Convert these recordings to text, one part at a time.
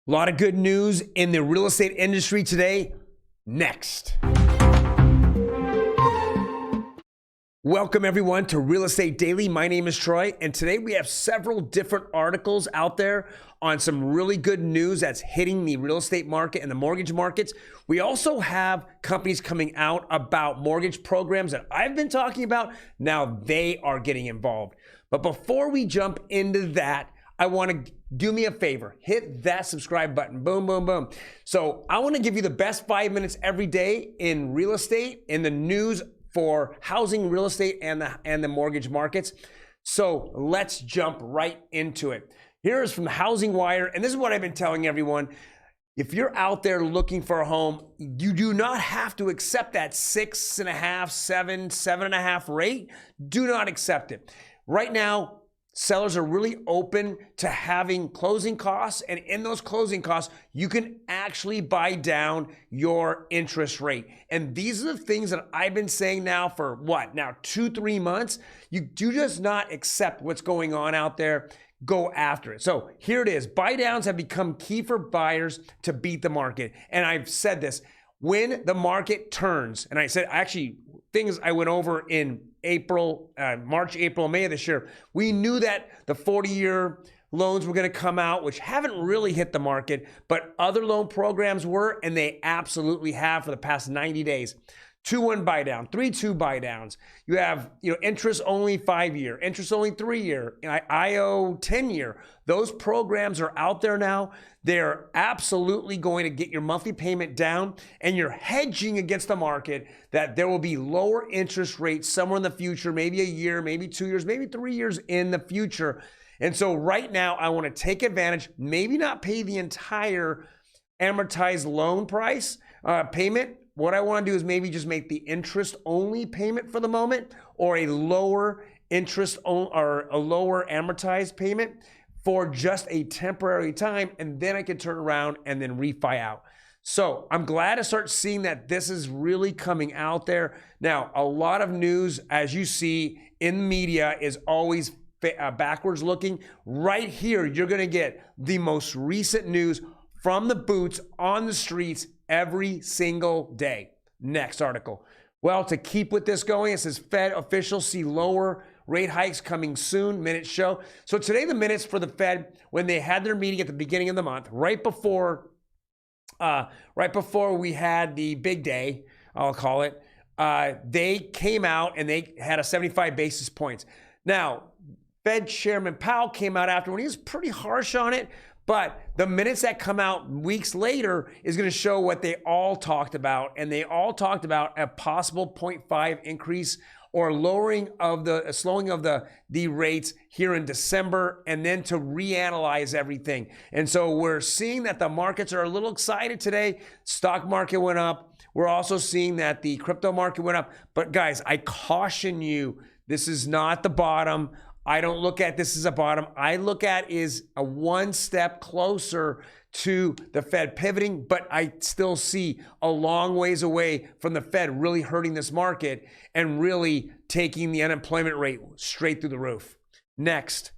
A lot of good news in the real estate industry today. Next. Welcome everyone to Real Estate Daily. My name is Troy, and today we have several different articles out there on some really good news that's hitting the real estate market and the mortgage markets. We also have companies coming out about mortgage programs that I've been talking about. Now they are getting involved. But before we jump into that, I want to do me a favor, hit that subscribe button, boom, boom, boom. So I want to give you the best 5 minutes every day in real estate, in the news for housing, real estate, and the mortgage markets. So let's jump right into it. Here is from the Housing Wire, and this is what I've been telling everyone. If you're out there looking for a home, you do not have to accept that 6.5, 7.5 rate. Do not accept it. Right now, sellers are really open to having closing costs, and in those closing costs, you can actually buy down your interest rate. And these are the things that I've been saying now for what? Now 2-3 months. You do just not accept what's going on out there. Go after it. So here it is. Buy downs have become key for buyers to beat the market. And I've said this, when the market turns, and I said actually things I went over in March, April, May of this year, we knew that the 40-year loans were going to come out, which haven't really hit the market, but other loan programs were, and they absolutely have for the past 90 days. 2-1 buy down, 3-2 buy downs. You have, interest only 5-year, interest only 3-year, IO 10-year. Those programs are out there now. They're absolutely going to get your monthly payment down, and you're hedging against the market that there will be lower interest rates somewhere in the future, maybe a year, maybe 2 years, maybe 3 years in the future. And so right now I want to take advantage, maybe not pay the entire amortized loan price payment. What I want to do is maybe just make the interest only payment for the moment, or a lower interest or a lower amortized payment for just a temporary time, and then I can turn around and then refi out. So I'm glad to start seeing that this is really coming out there. Now, a lot of news, as you see in the media, is always backwards looking. Right here, you're going to get the most recent news from the boots on the streets every single day. Next article. Well, to keep with this going, it says Fed officials see lower rate hikes coming soon. Minutes show. So today, the minutes for the Fed, when they had their meeting at the beginning of the month, right before we had the big day, I'll call it, they came out and they had a 75 basis points. Now, Fed Chairman Powell came out after, when he was pretty harsh on it, but the minutes that come out weeks later is going to show what they all talked about. And they all talked about a possible 0.5 increase or slowing of the rates here in December, and then to reanalyze everything. And so we're seeing that the markets are a little excited today. Stock market went up. We're also seeing that the crypto market went up. But guys, I caution you, this is not the bottom. I don't look at this as a bottom. I look at is a one step closer to the Fed pivoting, but I still see a long ways away from the Fed really hurting this market and really taking the unemployment rate straight through the roof. Next.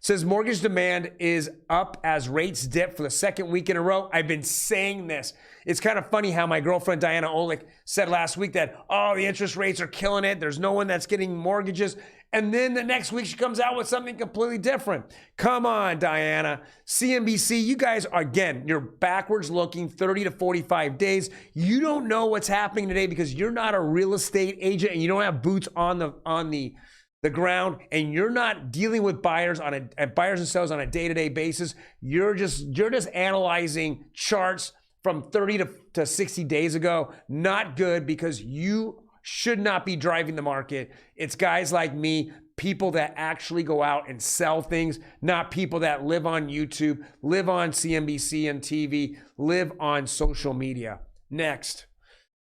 Says mortgage demand is up as rates dip for the second week in a row. I've been saying this. It's kind of funny how my girlfriend Diana Olick said last week that, oh, the interest rates are killing it. There's no one that's getting mortgages. And then the next week she comes out with something completely different. Come on, Diana. CNBC, you guys, again, you're backwards looking 30 to 45 days. You don't know what's happening today because you're not a real estate agent and you don't have boots on the ground, and you're not dealing with buyers and sellers on a day-to-day basis. You're just analyzing charts from 30 to 60 days ago. Not good, because you should not be driving the market. It's guys like me, people that actually go out and sell things, not people that live on YouTube, live on CNBC and TV, live on social media. Next.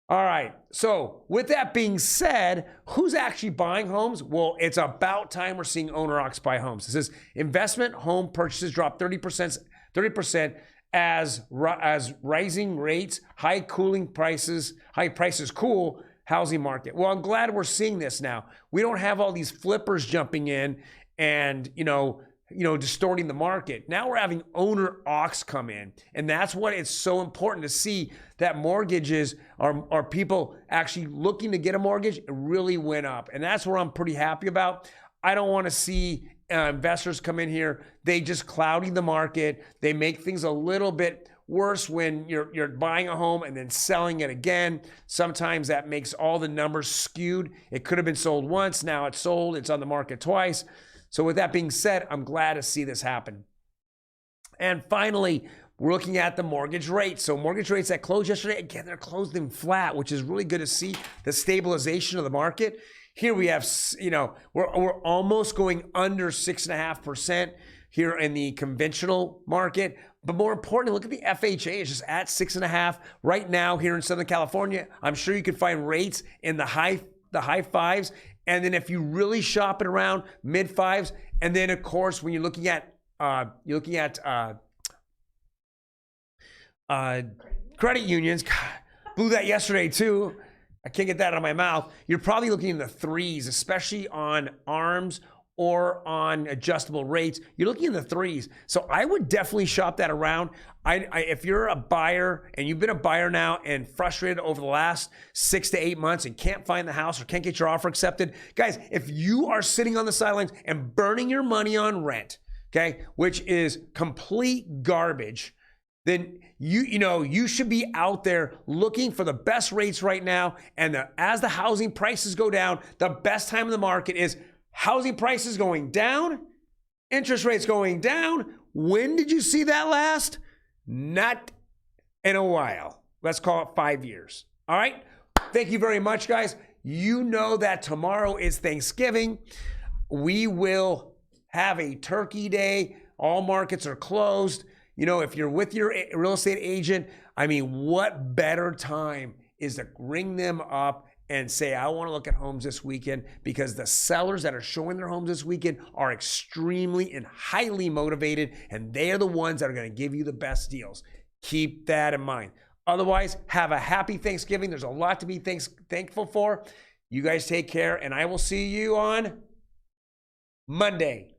All right, so with that being said, who's actually buying homes? Well, it's about time we're seeing owner-occupied homes. It says investment home purchases dropped 30% as rising rates, high prices cool housing market. Well, I'm glad we're seeing this now. We don't have all these flippers jumping in and, distorting the market. Now we're having owner aux come in. And that's what it's so important to see, that mortgages are people actually looking to get a mortgage. It really went up. And that's where I'm pretty happy about. I don't want to see investors come in here. They just clouding the market. They make things a little bit worse when you're buying a home and then selling it again. Sometimes that makes all the numbers skewed. It could have been sold once. Now it's sold. It's on the market twice. So with that being said, I'm glad to see this happen. And finally, we're looking at the mortgage rates. So mortgage rates that closed yesterday, again, they're closed in flat, which is really good to see the stabilization of the market. Here we have, we're almost going under 6.5% here in the conventional market. But more importantly, look at the FHA. It's just at 6.5 right now here in Southern California. I'm sure you can find rates in the high fives. And then if you really shop it around, mid fives. And then of course, when you're looking at credit unions, God, blew that yesterday too. I can't get that out of my mouth. You're probably looking in the threes, especially on ARMs or on adjustable rates. You're looking in the threes. So I would definitely shop that around. If you're a buyer and you've been a buyer now and frustrated over the last 6 to 8 months and can't find the house or can't get your offer accepted, guys, if you are sitting on the sidelines and burning your money on rent, okay, which is complete garbage, then you should be out there looking for the best rates right now. And as the housing prices go down, the best time in the market is housing prices going down, interest rates going down. When did you see that last? Not in a while. Let's call it 5 years. All right. Thank you very much, guys. You know that tomorrow is Thanksgiving. We will have a turkey day. All markets are closed. If you're with your real estate agent, what better time is to ring them up and say, I want to look at homes this weekend, because the sellers that are showing their homes this weekend are extremely and highly motivated, and they are the ones that are going to give you the best deals. Keep that in mind. Otherwise, have a happy Thanksgiving. There's a lot to be thankful for. You guys take care, and I will see you on Monday.